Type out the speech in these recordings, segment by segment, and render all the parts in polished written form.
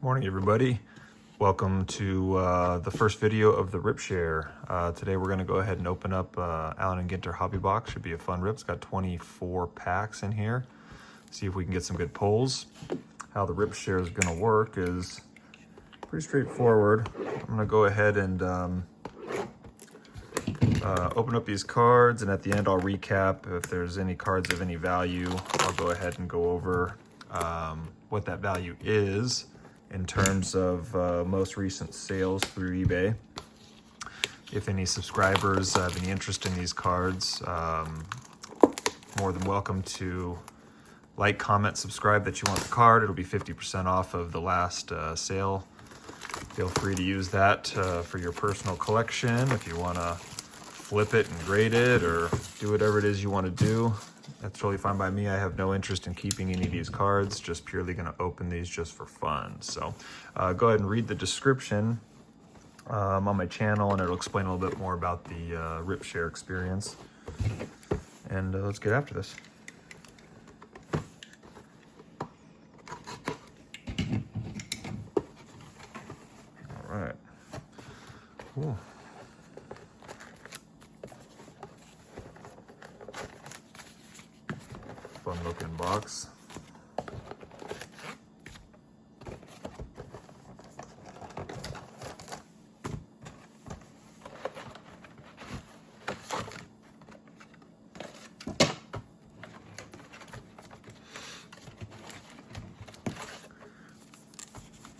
Morning, everybody. Welcome to the first video of the RIPSHARE. Today we're going to go ahead and open up Allen & Ginter Hobby Box. Should be a fun rip. It's got 24 packs in here. See if we can get some good pulls. How the RIPSHARE is going to work is pretty straightforward. I'm going to go ahead and open up these cards, and at the end I'll recap. If there's any cards of any value, I'll go ahead and go over what that value is in terms of most recent sales through eBay. If any subscribers have any interest in these cards, more than welcome to like, comment, subscribe that you want the card. It'll be 50% off of the last sale. Feel free to use that for your personal collection. If you want to flip it and grade it or do whatever it is you want to do, that's totally fine by me. I have no interest in keeping any of these cards, just purely going to open these just for fun. So go ahead and read the description on my channel, and it'll explain a little bit more about the RIPSHARE experience. And let's get after this. All right. Cool. Fun looking box.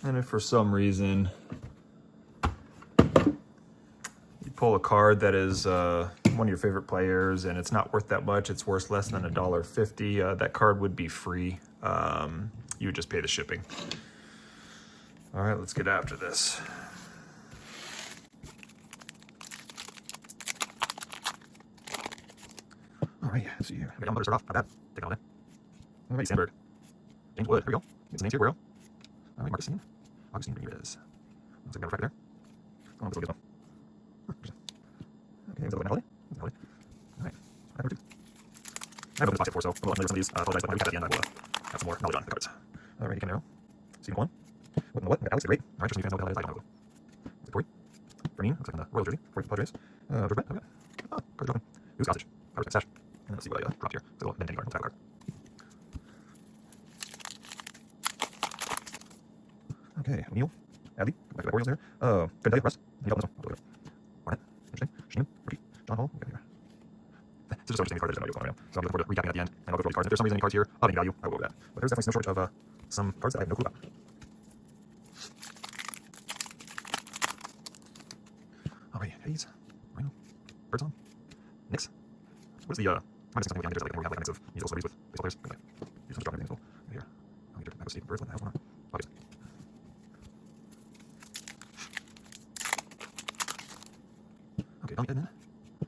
And if for some reason you pull a card that is one of your favorite players and it's not worth that much, it's worth less than $1.50, that card would be free. You would just pay the shipping. All right, let's get after this. All right, see here. Okay, I'm gonna start off. Not bad. Take it all day. All right, Sandberg. James Wood. Here we go. Get some names here, Guerrero. All right, Martinez. Perez. Looks like we got a refractor there. Oh, this will get one. Okay, there's a little bit of All right, number two. I've opened this box before, so we'll some of these. Apologize, but when we recap at the end, I will have some more knowledge on the cards. All right, Camaro. Season one. What in the what? We got Alex the Great. All right, just fans know what the hell that is. Corey. Vernon. Looks like on the Royal jersey. For the Padres. George Brett. Okay. Oh, card dropping. Goose, Gossage. Pirates Stash. And let's see what I dropped here. It's a little Benintendi card. Title card. Okay, Neil. Adley. Back to the Orioles there. Good day, Russ. You got this one. Barnett. Interesting. Sheen. Rookie. John Hall. Okay, here. It's just so interesting, the card. There's no idea what's going on. So I'm looking forward to recapping at the end, and I'll go through all these cards. If there's some reason any cards here of any value, I will go over that. But there's definitely no shortage of some cards that I have no clue about. All right, Hayes, Rhino, Birdsong, Knicks. What is the minus something we have? There's like we have like a mix of musical celebrities with baseball players. Like, use some strong everything as well. Right here, I have Steve Birds. What the hell's going on? Obviously. Okay, Donnie Edman.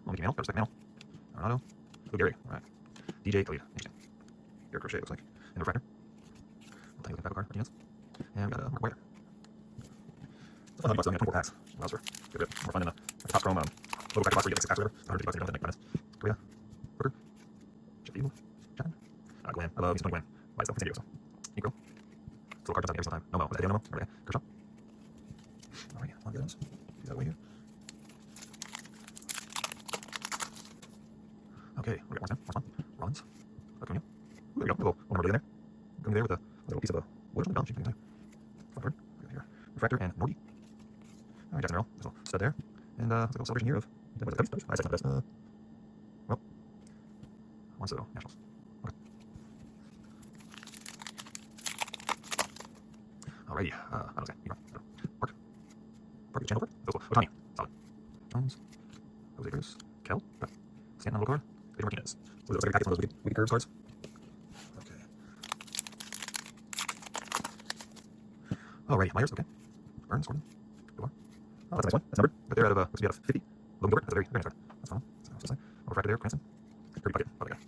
Mickey Mantle, Mantle. Arenado. Gehrig. All right. DJ Clayton. Interesting. Garrett Crochet, looks like. And a refractor. We'll take a look at the back of Martinez. And we got McGwire. It's a fun box, though. 24 packs. Allows for a bit more fun in the top chrome little pack box where you get like 6 packs or whatever. $150 you don't Martinez. Korea. Booker. Sheffield. Chapman. Gwynn. I love Gwynn. Why so? San Diego. Negro. Little card jumps on every single time. Nomo. Was that Hideo Nomo? Remember that? Kershaw. All right. A lot of good ones. See that way here. Okay, we got more Rollins. Acuna. Ooh, there we go. A little more in there. Going there with a little piece of a wood on the balance sheet. Front here. Refractor and Nordy. All right, Jackson Merrill. There's a little stud there. And let's go celebration here of. What's the Cubs? I second the best. Well, one so Nationals. Okay. Alrighty. I don't say. Park. Chandler. Otani. Solid. Jones. Jose Bruce. Kel. Stanton. Molitor. Pedro Martinez. So it looks like a packet of those wicked curves cards. Okay. Alrighty, Myers, okay. Burns, Gordon. Door. Oh, that's a nice one. That's numbered. But they're out of, looks to be out of 50. Logan Gilbert. That's a very nice card. That's fun. So, refractor there, Cranston. Kirby Bucket. Other guy.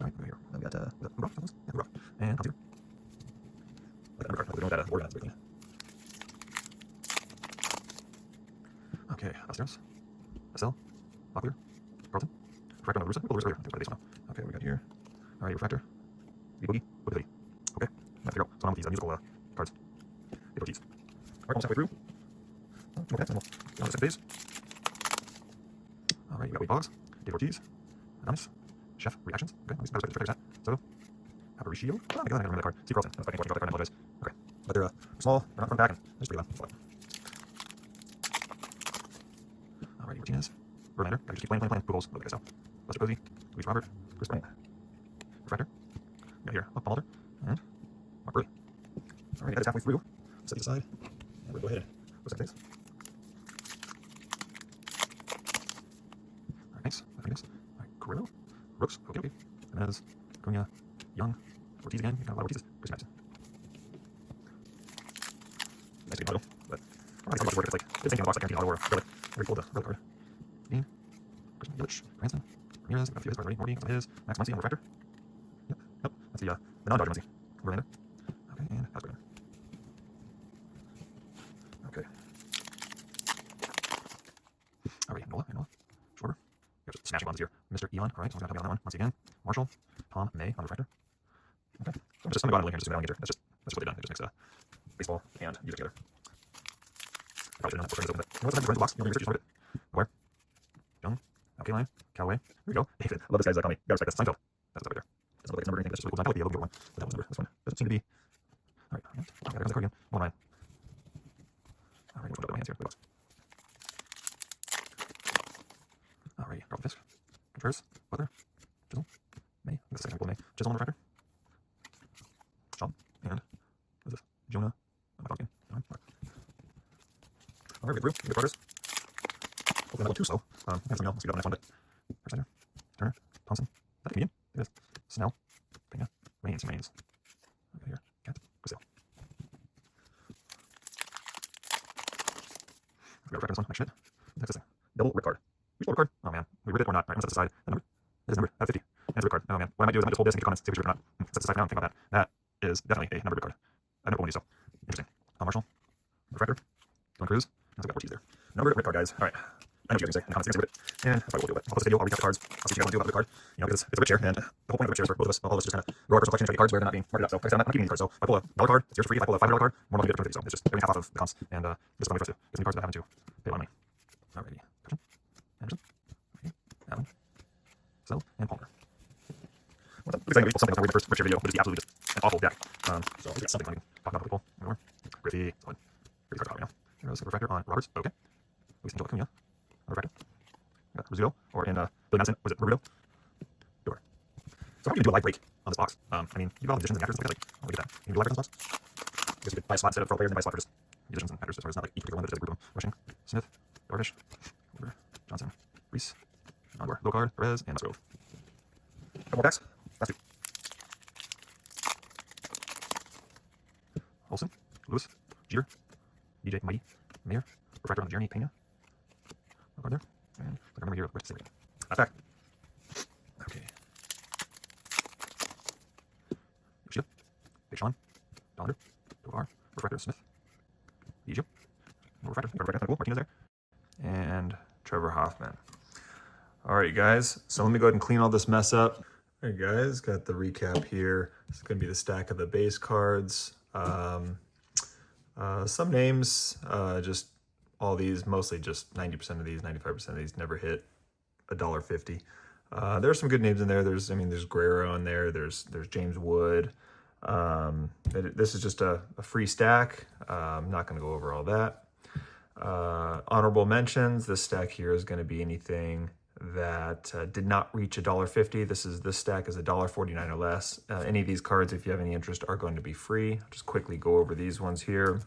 Alright, over here. Then we got, Rock. Yeah, Rock. And Top Tier. Like that card. We're doing that, organized everything. Okay, upstairs. SL. Locklear. Carlton. Refractor on the Rusa. Oh, the Rusa. Okay, what we got here? Alright, refractor. Boogie. Okay. Let's figure out what's going on with these musical cards. Ortiz. All right, almost halfway through. Two more packs, and we'll go on to the second phase. All right, we got Wade Boggs, Dave Ortiz, Anonymous, Chef Reactions. Okay, let me see that. Soto, Aparicio. Oh, I got that card. Steve Carlson. That's fucking important. I apologize. Okay, but they're small. They're not front back, and they're just pretty loud. All right, Martinez, Verlander. Gotta just keep playing. Pujols. Look at this out. Lester Posey, Luis Robert, Chris Wayne, Refractor. We got here Molitor and Mark Burley. All right, that's halfway through. Set these aside, and we'll go ahead and go second phase. All right, thanks. All right, Correro, Brooks, okay. Perez, Cunha, Young, Ortiz again. You got a lot of Ortizes. Christy Mathewson. Nice to get auto, but I don't know how much work it's like. It's thinking about second auto or relic. Very cool, the relic card. Dean, Christian Yelich, Cranston, Ramirez, we got a few of his already. Morty, his, Max Muncy on Refractor. Yep, nope, that's the non-Dodger Muncy. Verlander. Okay, and that's Bregman. Okay. Alright, Nola, Shorter. We got smashing bombs here. Mr. Elon, alright, someone's gonna help me on that one once again. Marshall, Tom, May on Refractor. Okay, so I'm just gonna go on and link here, just Ginter. That's what they've done. It just makes baseball and music together. Probably didn't have to open it. You know what's the box? You know, just it. McGwire, Young, Line, Callaway. There we go. David. I love this guy's comic. Gotta respect this. Seinfeld. That's up right there. Doesn't look like it's number or anything. That's just really cool. I like the yellow one. But that one's number. This one doesn't seem to be. Alright. Okay, there's the card again. One line. Alright, which one's got my hands here? Box. Alright, drop the fist. Contreras, Butler, Chisel, May. I think that's the second pull May. Chisel on the Refractor. Sean, and what is this? Jonah. Alright, we're through. Good progress. Hopefully not too slow. I have some let's get on the next one, but first center, Turner, Thompson. Is that a medium? It is. Snell, Pena, Rains. Okay, here. Cat, Gazelle. We got a record this one, Mike Schmidt. Next thing. Double rip card. We pull a card. Oh man. We rip it or not. Alright, I'm gonna set this aside. That number. It is number. I have 50. And it's a rip card. Oh man. What I might do is I might just hold this and get comments, see if we rip it or not. Set this aside now and think about that. That is definitely a number rip card. I never pulling these, so interesting. Marshall, Refractor, Dylan Cruz, and so we got Ortiz there. Number rip card, guys. Alright. I know what you guys are going to say in the comments. You're going to rip it. And that's probably what we'll do. I'll post a video. I'll recap the cards. I'll see what you guys want to do about the card. You know, because it's a rip share, and the whole point of the rip share is for both of us. All of us just kind of grow our personal collection, try to get cards where they're not being marketed up. So, like I said, I'm not keeping these cards. So, if I pull a dollar card, it's yours for free. If I pull a $5 card, more money to get it. So, it's just everything half off of the comps. And just money for us to get some cards without having to pay a lot of money. Alrighty. Anderson. Allen. So, and Palmer. What's up? Looks like we pulled something else. We're the first rip share video, but it's absolutely just an awful deck. So, we got something I can talk about. Pull. Anymore. Griffey. Pretty card copy now. Here's a Refractor on Roberts. Okay. Luis Angel Cunha. Refractor. Got Rizzuto, or in Billy Madison, was it Rubido? Door. So how do you do a live break on this box? I mean, you got all the additions and actors. Like, oh, look at that. Can you do live break on this box? I guess you could buy a slot set up for all players and buy a slot for just musicians and actors. So it's not like each particular one, but just a group of them. Rushing, Smith, Darvish, Johnson, Reese, McGwire, Locard, Perez, and Musgrove. Couple more packs. Last two. Olsen, Lewis, Jeter, DJ Mighty, Mayer, Refractor on Jeremy Pena. Locard there. And I remember here, where's the that's back. Okay. Yoshida, Big Sean, Dollander, Tovar, Refractor Smith, Egypt, Refractor, cool. Martinez there, and Trevor Hoffman. All right, guys. So let me go ahead and clean all this mess up. All right, guys. Got the recap here. This is going to be the stack of the base cards. Some names, just all these, mostly just 90% of these, 95% of these never hit $1.50. There's some good names in there. There's Guerrero in there. There's James Wood. This is just a free stack. I'm not going to go over all that. Honorable mentions. This stack here is going to be anything that did not reach $1.50. This stack is $1.49 or less. Any of these cards, if you have any interest, are going to be free. I'll just quickly go over these ones here.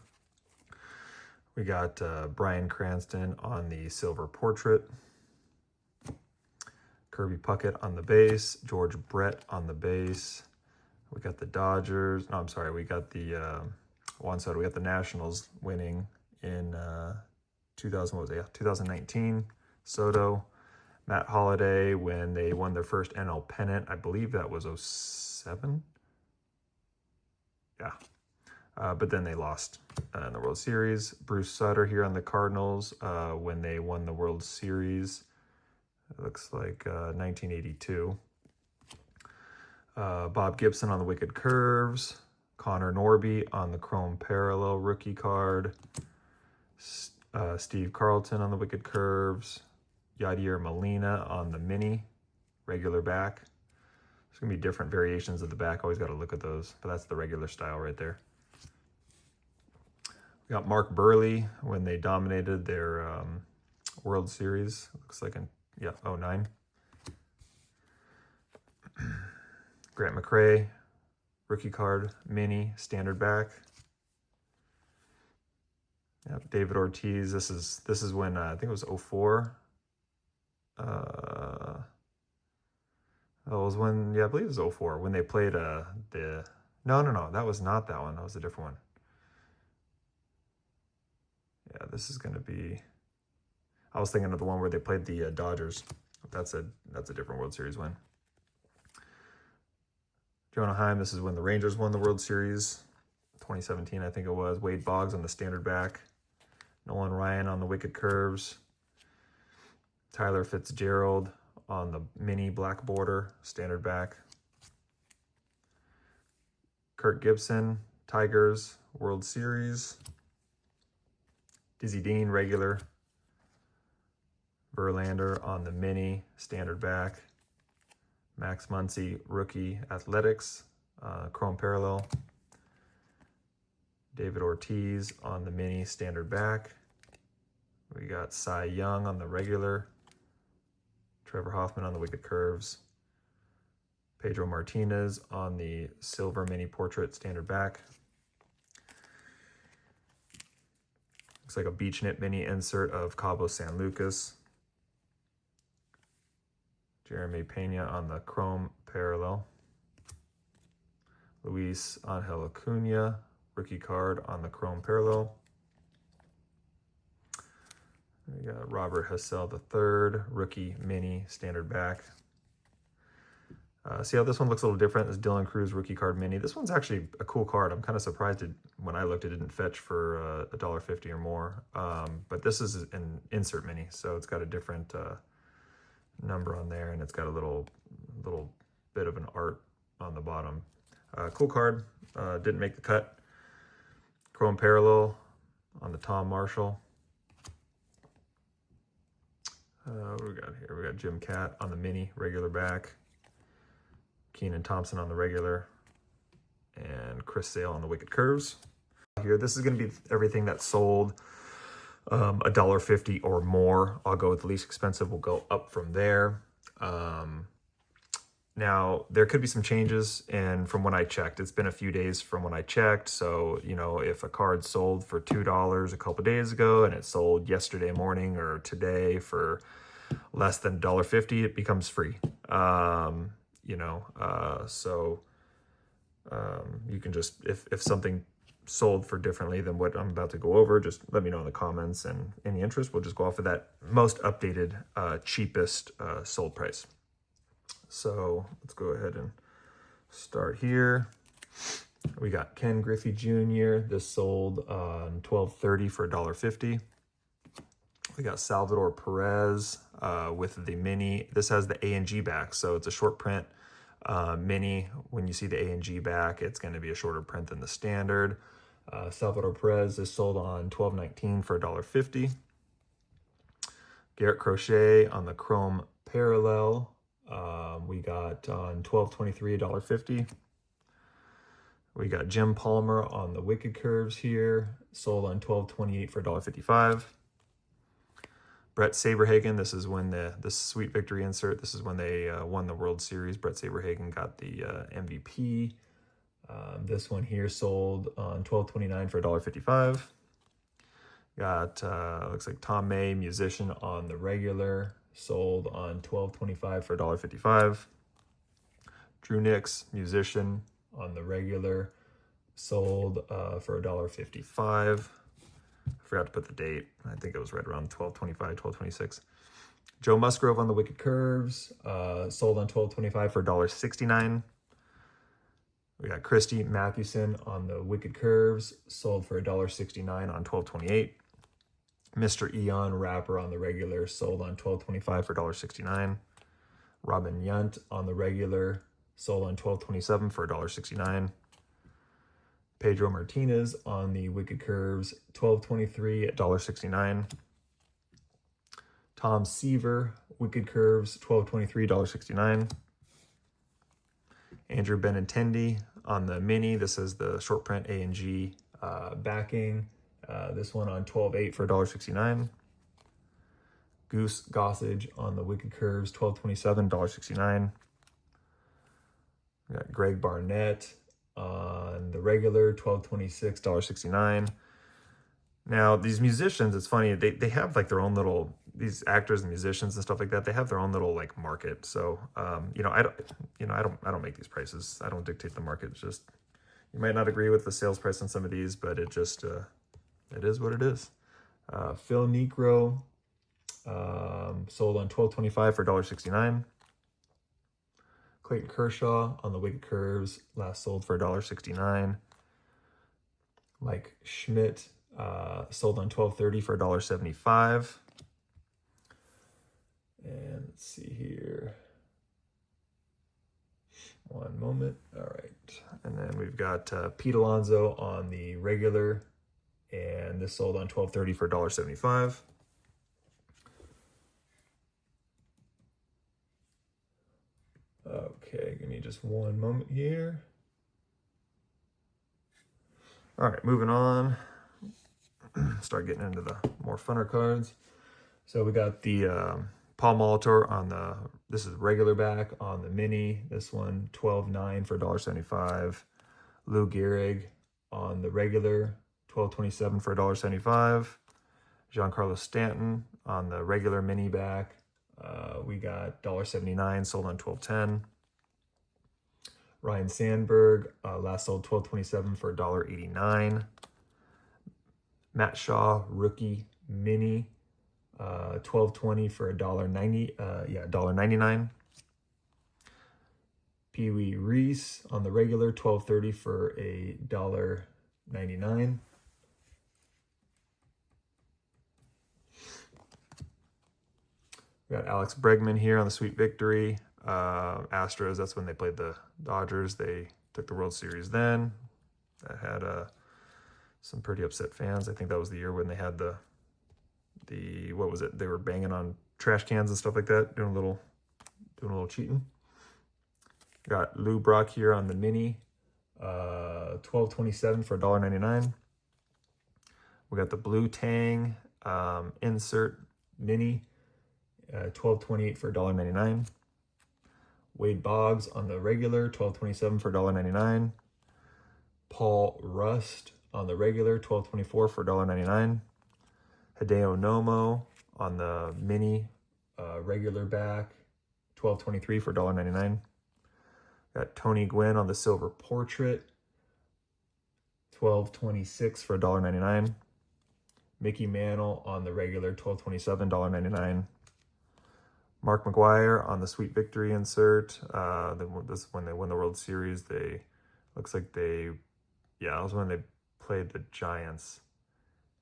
We got Bryan Cranston on the silver portrait. Kirby Puckett on the base. George Brett on the base. We got the Dodgers. No, I'm sorry. We got the Juan Soto. We got the Nationals winning in 2019. Soto. Matt Holliday when they won their first NL pennant. I believe that was 07. Yeah. But then they lost in the World Series. Bruce Sutter here on the Cardinals when they won the World Series. It looks like 1982. Bob Gibson on the Wicked Curves. Connor Norby on the Chrome Parallel rookie card. Steve Carlton on the Wicked Curves. Yadier Molina on the Mini regular back. There's going to be different variations of the back. Always got to look at those, but that's the regular style right there. We got Mark Burley when they dominated their World Series. Looks like in, yeah, 09. Grant McRae, rookie card, Mini, standard back. Yep, David Ortiz. This is when I think it was 04. It was when, yeah, I believe it was 04 when they played no, that was not that one. That was a different one. Yeah, this is going to be, I was thinking of the one where they played the Dodgers. That's a different World Series win. Jonah Heim, this is when the Rangers won the World Series. 2017, I think it was. Wade Boggs on the standard back. Nolan Ryan on the Wicked Curves. Tyler Fitzgerald on the Mini black border, standard back. Kirk Gibson, Tigers, World Series. Dizzy Dean, regular. Verlander on the Mini, standard back. Max Muncy, rookie, Athletics, Chrome Parallel. David Ortiz on the Mini, standard back. We got Cy Young on the regular. Trevor Hoffman on the Wicked Curves. Pedro Martinez on the silver Mini Portrait, standard back. Looks like a Beach Knit Mini insert of Cabo San Lucas. Jeremy Pena on the Chrome Parallel. Luis Angel Acuna, rookie card on the Chrome Parallel. We got Robert Hassell III, rookie Mini, standard back. See how this one looks a little different? This Dylan Cruz rookie card Mini. This one's actually a cool card. I'm kind of surprised when I looked, it didn't fetch for $1.50 or more. But this is an insert Mini, so it's got a different number on there, and it's got a little bit of an art on the bottom. Cool card. Didn't make the cut. Chrome Parallel on the Tom Marshall. What do we got here? We got Jim Cat on the Mini regular back. Keenan Thompson on the regular. And Chris Sale on the Wicked Curves. Here, this is going to be everything that's sold $1.50 or more. I'll go with the least expensive. We'll go up from there. Now, there could be some changes, and from when I checked, it's been a few days from when I checked. So, you know, if a card sold for $2 a couple days ago and it sold yesterday morning or today for less than $1.50, it becomes free. You can just, if something sold for differently than what I'm about to go over, just let me know in the comments, and any interest, we'll just go off of that most updated, cheapest sold price. So let's go ahead and start here. We got Ken Griffey Jr. This sold on $12.30 for $1.50. We got Salvador Perez with the Mini. This has the A&G back, so it's a short print Mini. When you see the A&G back, it's going to be a shorter print than the standard. Salvador Perez is sold on $12.19 for $1.50. Garrett Crochet on the Chrome Parallel. We got on $12.23, $1.50. We got Jim Palmer on the Wicked Curves here, sold on $12.28 for $1.55. Brett Saberhagen, this is when this Sweet Victory insert, this is when they won the World Series. Brett Saberhagen got the MVP. This one here sold on $12.29 for $1.55. Got, looks like Tom May, Musician on the regular, sold on $12.25 for $1.55. Drew Nix, Musician on the regular, sold for $1.55. I forgot to put the date. I think it was right around $12.25, $12.26. Joe Musgrove on the Wicked Curves, sold on $12.25 for $1.69. We got Christy Mathewson on the Wicked Curves, sold for $1.69 on $12.28. Mr. Eon Rapper on the regular, sold on $12.25 for $1.69. Robin Yount on the regular, sold on $12.27 for $1.69. Pedro Martinez on the Wicked Curves, 12.23 at $1.69. Tom Seaver, Wicked Curves, 12.23, $1.69. Andrew Benintendi on the Mini. This is the short print A&G backing. This one on 12.8 for $1.69. Goose Gossage on the Wicked Curves, 12.27, $1.69. We got Greg Barnett on the regular, 12.26, $1.69. Now, these musicians, it's funny, they have like their own little, these actors and musicians and stuff like that, they have their own little like market. So, I don't make these prices. I don't dictate the market. It's just, you might not agree with the sales price on some of these, but it just, it is what it is. Phil Necro, sold on 12.25 for $1.69. Clayton Kershaw on the Wicked Curves, last sold for $1.69. Mike Schmidt, sold on 12.30 for $1.75. And let's see here. One moment. All right. And then we've got Pete Alonso on the regular, and this sold on 12.30 for $1.75. Okay, give me just one moment here. All right, moving on. Start getting into the more funner cards. So we got the Paul Molitor on the, this is regular back on the Mini. This one, 12.9 for $1.75. Lou Gehrig on the regular, 12.27 for $1.75. Giancarlo Stanton on the regular Mini back. We got $1.79, sold on 12.10. Ryne Sandberg, last sold 12.27 for $1.89. Matt Shaw, rookie Mini, 12.20 for $1.90. $1.99. Wee Reese on the regular, 12.30 for $1.99. We got Alex Bregman here on the Sweet Victory. Astros, that's when they played the Dodgers. They took the World Series then. That had some pretty upset fans. I think that was the year when they had the what was it? They were banging on trash cans and stuff like that, doing a little cheating. Got Lou Brock here on the Mini, 12.27 for $1.99. We got the blue Tang insert Mini, 12.28 for $1.99. Wade Boggs on the regular, 12.27 for $1.99. Paul Rust on the regular, 12.24 for $1.99. Hideo Nomo on the Mini regular back, 12.23 for $1.99. Got Tony Gwynn on the silver portrait, 12.26 for $1.99. Mickey Mantle on the regular, 12.27, $1.99. Mark McGwire on the Sweet Victory insert. This when they won the World Series. It was when they played the Giants.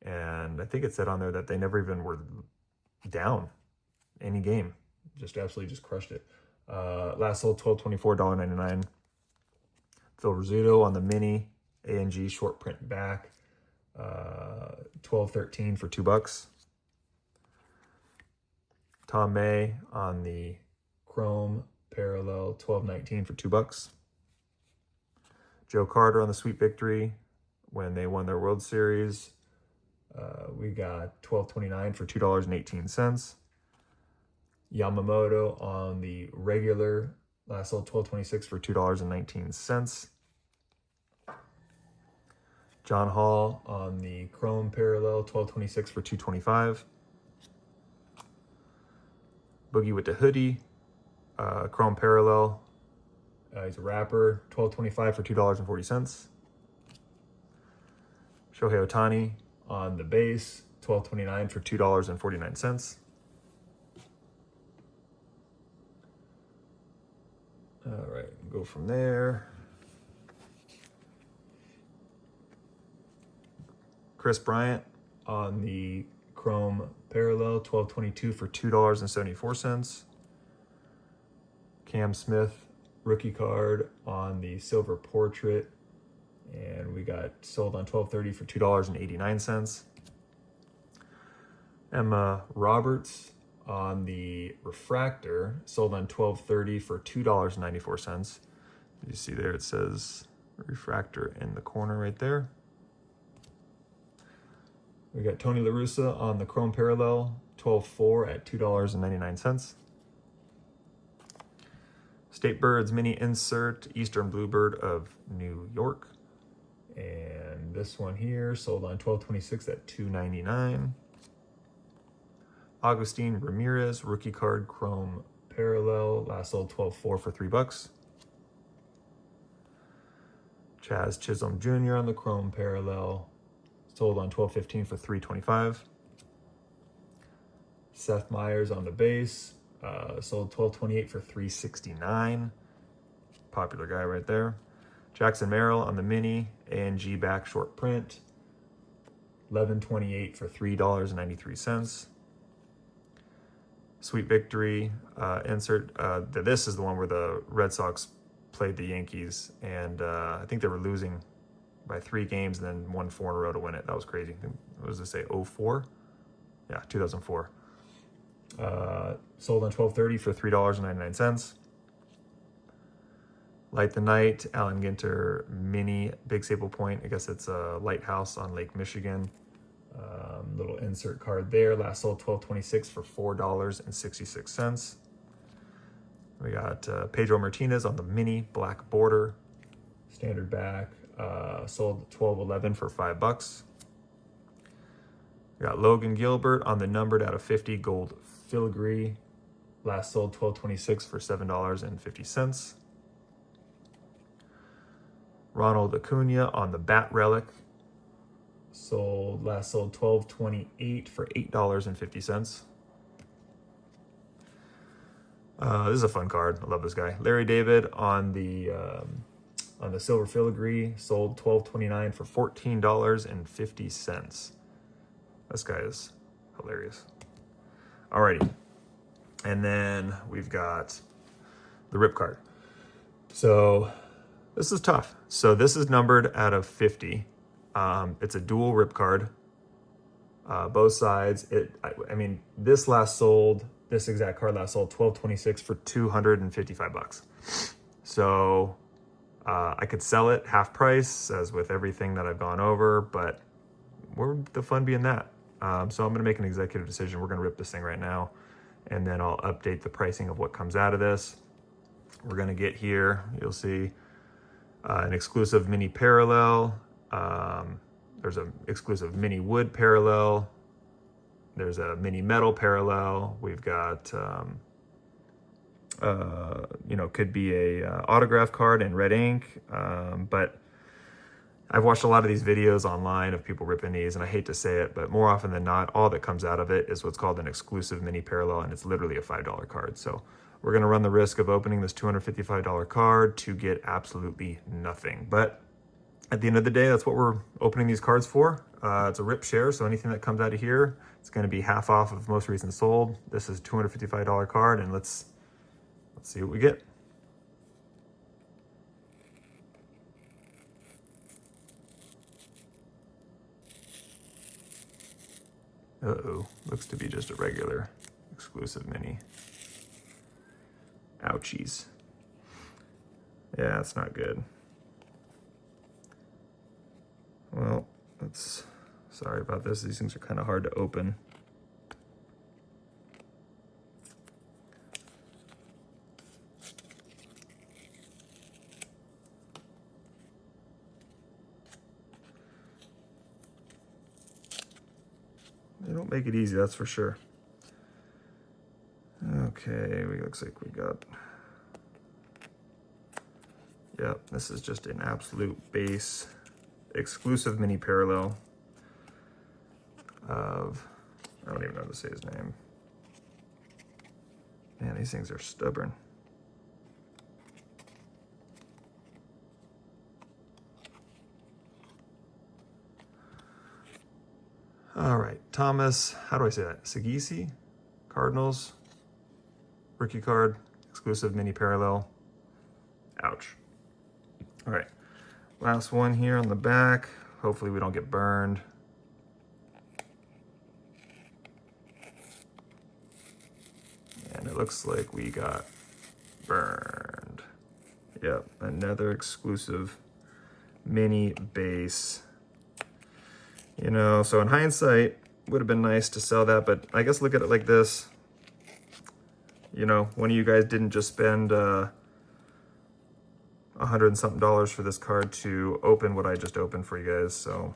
And I think it said on there that they never even were down any game. Just absolutely just crushed it. Last sold 12.24, $1.99. Phil Rizzuto on the Mini A&G short print back, 12.13 for $2. Tom May on the Chrome Parallel, 12.19 for $2. Joe Carter on the Sweet Victory when they won their World Series. We got 12.29 for $2.18. Yamamoto on the regular, last sold 12.26 for $2.19. John Hall on the Chrome Parallel, 12.26 for $2.25. Boogie with the Hoodie, Chrome Parallel. He's a rapper, 12.25 for $2.40. Shohei Ohtani on the base, 12.29 for $2.49. All right, go from there. Chris Bryant on the Chrome Parallel, 12.22 for $2.74. Cam Smith, rookie card on the silver portrait, And we got sold on 12/30 for $2.89. Emma Roberts on the refractor, sold on 12/30 for $2.94. You see there it says refractor in the corner right there. We got Tony La Russa on the chrome parallel, 12/4 at $2.99. State Birds mini insert, Eastern Bluebird of New York. And this one here sold on 12/26 at $2.99. Agustin Ramirez rookie card chrome parallel, last sold 12/4 for $3. Chaz Chisholm Jr. on the chrome parallel, sold on 12/15 for $3.25. Seth Meyers on the base, sold 12/28 for $3.69. Popular guy right there. Jackson Merrill on the mini A&G back short print, 11/28 for $3.93. Sweet Victory insert. This is the one where the Red Sox played the Yankees, and I think they were losing by 3 games and then won 4 in a row to win it. That was crazy. What does it say? 04? Yeah, 2004. Sold on 12/30 for $3.99. Light the Night, Alan Ginter mini Big Staple Point. I guess it's a lighthouse on Lake Michigan. Little insert card there. Last sold 12/26 for $4.66. We got Pedro Martinez on the mini black border. Standard back. Sold 12/11 for $5. We got Logan Gilbert on the numbered out of 50 gold filigree. Last sold 12/26 for $7.50. Ronald Acuna on the bat relic. Last sold 12/28 for $8.50. This is a fun card. I love this guy. Larry David on the silver filigree, sold 12/29 for $14.50. This guy is hilarious. Alrighty, and then we've got the rip card. So this is tough. So this is numbered out of 50. It's a dual rip card. Both sides. I mean, this exact card last sold 12/26 for $255. So I could sell it half price, as with everything that I've gone over, but where would the fun be in that? So I'm going to make an executive decision. We're going to rip this thing right now, and then I'll update the pricing of what comes out of this. We're going to get here, you'll see an exclusive mini parallel. There's an exclusive mini wood parallel. There's a mini metal parallel. We've got, could be a autograph card in red ink. But I've watched a lot of these videos online of people ripping these, and I hate to say it, but more often than not, all that comes out of it is what's called an exclusive mini parallel, and it's literally a $5 card. So we're going to run the risk of opening this $255 card to get absolutely nothing. But at the end of the day, that's what we're opening these cards for. It's a rip share, so anything that comes out of here, it's going to be half off of most recent sold. This is a $255 card, and let's see what we get. Uh-oh, looks to be just a regular exclusive mini. Ouchies. Yeah, that's not good. Well, sorry about this. These things are kind of hard to open. They don't make it easy, that's for sure. Okay, looks like we got, yep, this is just an absolute base exclusive mini parallel of, I don't even know how to say his name. Man, these things are stubborn. All right, Thomas, how do I say that? Sagisi, Cardinals, rookie card, exclusive mini parallel. Ouch. All right, last one here on the back. Hopefully we don't get burned. And it looks like we got burned. Yep, another exclusive mini base. You know, so in hindsight, would have been nice to sell that, but I guess look at it like this. You know, one of you guys didn't just spend $100 and something for this card to open what I just opened for you guys, so.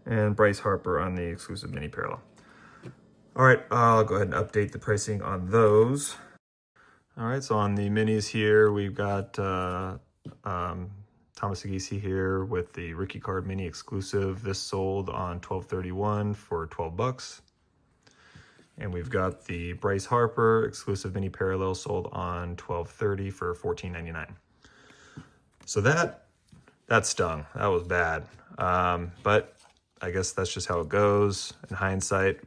And Bryce Harper on the exclusive mini parallel. All right, I'll go ahead and update the pricing on those. All right, so on the minis here, we've got Thomas Agisi here with the rookie card mini exclusive. This sold on 12/31 for 12 bucks. And we've got the Bryce Harper exclusive mini parallel sold on 12/30 for 14.99. So that stung. That was bad. But I guess that's just how it goes. In hindsight,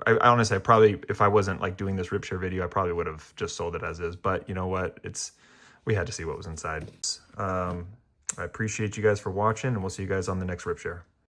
I honestly, probably, if I wasn't like doing this RIPSHARE video, I probably would have just sold it as is. But you know what? We had to see what was inside. I appreciate you guys for watching, and we'll see you guys on the next RIPSHARE.